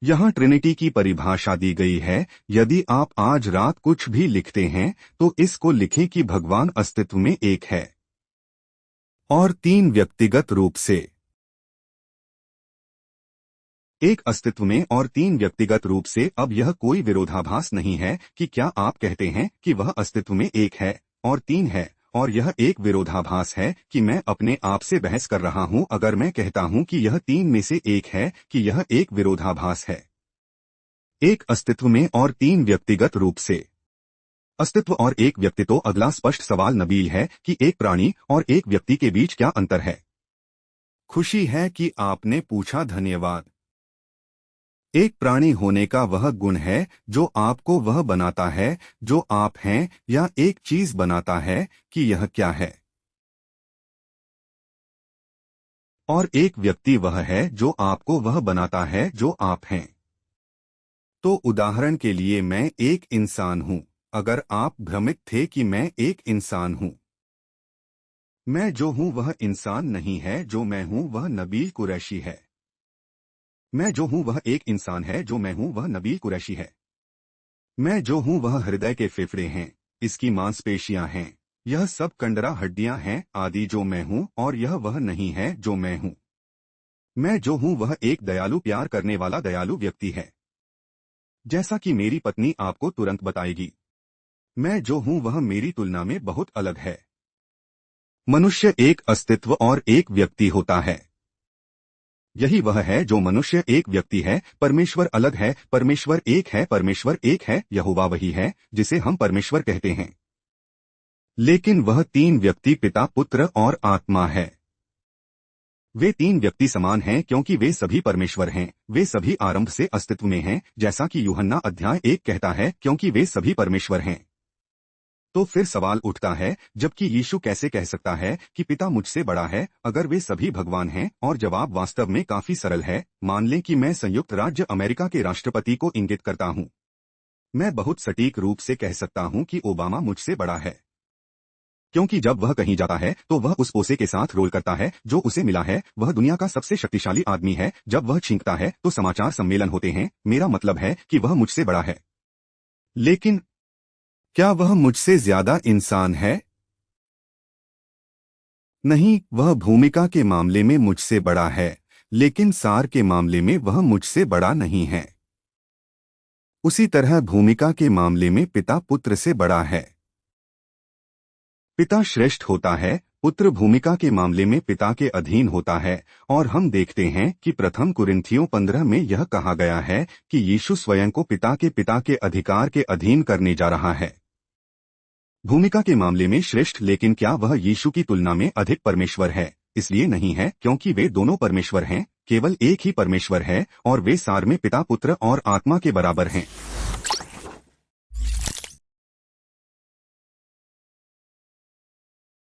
यहाँ ट्रिनिटी की परिभाषा दी गई है। यदि आप आज रात कुछ भी लिखते हैं तो इसको लिखें कि भगवान अस्तित्व में एक है और तीन व्यक्तिगत रूप से। एक अस्तित्व में और तीन व्यक्तिगत रूप से। अब यह कोई विरोधाभास नहीं है कि क्या आप कहते हैं कि वह अस्तित्व में एक है और तीन है, और यह एक विरोधाभास है कि मैं अपने आप से बहस कर रहा हूं अगर मैं कहता हूं कि यह तीन में से एक है, कि यह एक विरोधाभास है। एक अस्तित्व में और तीन व्यक्तिगत रूप से। अस्तित्व और एक व्यक्ति। तो अगला स्पष्ट सवाल नबील है कि एक प्राणी और एक व्यक्ति के बीच क्या अंतर है। खुशी है कि आपने पूछा, धन्यवाद। एक प्राणी होने का वह गुण है जो आपको वह बनाता है जो आप हैं, या एक चीज बनाता है कि यह क्या है। और एक व्यक्ति वह है जो आपको वह बनाता है जो आप हैं। तो उदाहरण के लिए मैं एक इंसान हूं। अगर आप भ्रमित थे कि मैं एक इंसान हूं, मैं जो हूं वह इंसान नहीं है। जो मैं हूं वह नबील कुरैशी है। मैं जो हूं वह एक इंसान है। जो मैं हूं वह नबील कुरैशी है। मैं जो हूं वह हृदय के फेफड़े हैं, इसकी मांसपेशियां हैं, यह सब कंडरा हड्डियां हैं आदि। जो मैं हूं और यह वह नहीं है जो मैं हूं। मैं जो हूं वह एक दयालु, प्यार करने वाला दयालु व्यक्ति है, जैसा कि मेरी पत्नी आपको तुरंत बताएगी। मैं जो हूं वह मेरी तुलना में बहुत अलग है। मनुष्य एक अस्तित्व और एक व्यक्ति होता है। यही वह है जो मनुष्य एक व्यक्ति है। परमेश्वर अलग है, परमेश्वर एक है, परमेश्वर एक है। यहोवा वही है जिसे हम परमेश्वर कहते हैं, लेकिन वह तीन व्यक्ति, पिता, पुत्र और आत्मा है। वे तीन व्यक्ति समान हैं क्योंकि वे सभी परमेश्वर हैं। वे सभी आरंभ से अस्तित्व में हैं, जैसा कि यूहन्ना अध्याय 1 कहता है, क्योंकि वे सभी परमेश्वर हैं। तो फिर सवाल उठता है, जबकि यीशु कैसे कह सकता है कि पिता मुझसे बड़ा है अगर वे सभी भगवान हैं? और जवाब वास्तव में काफी सरल है। मान लें कि मैं संयुक्त राज्य अमेरिका के राष्ट्रपति को इंगित करता हूं। मैं बहुत सटीक रूप से कह सकता हूं कि ओबामा मुझसे बड़ा है, क्योंकि जब वह कहीं जाता है तो वह उस पोसे के साथ रोल करता है जो उसे मिला है। वह दुनिया का सबसे शक्तिशाली आदमी है। जब वह छींकता है तो समाचार सम्मेलन होते हैं। मेरा मतलब है कि वह मुझसे बड़ा है। लेकिन क्या वह मुझसे ज्यादा इंसान है? नहीं, वह भूमिका के मामले में मुझसे बड़ा है, लेकिन सार के मामले में वह मुझसे बड़ा नहीं है। उसी तरह भूमिका के मामले में पिता पुत्र से बड़ा है। पिता श्रेष्ठ होता है, पुत्र भूमिका के मामले में पिता के अधीन होता है। और हम देखते हैं कि प्रथम कुरिन्थियों 15 में यह कहा गया है कि यीशु स्वयं को पिता के अधिकार के अधीन करने जा रहा है। भूमिका के मामले में श्रेष्ठ, लेकिन क्या वह यीशु की तुलना में अधिक परमेश्वर है? इसलिए नहीं है, क्योंकि वे दोनों परमेश्वर हैं। केवल एक ही परमेश्वर है और वे सार में पिता, पुत्र और आत्मा के बराबर हैं।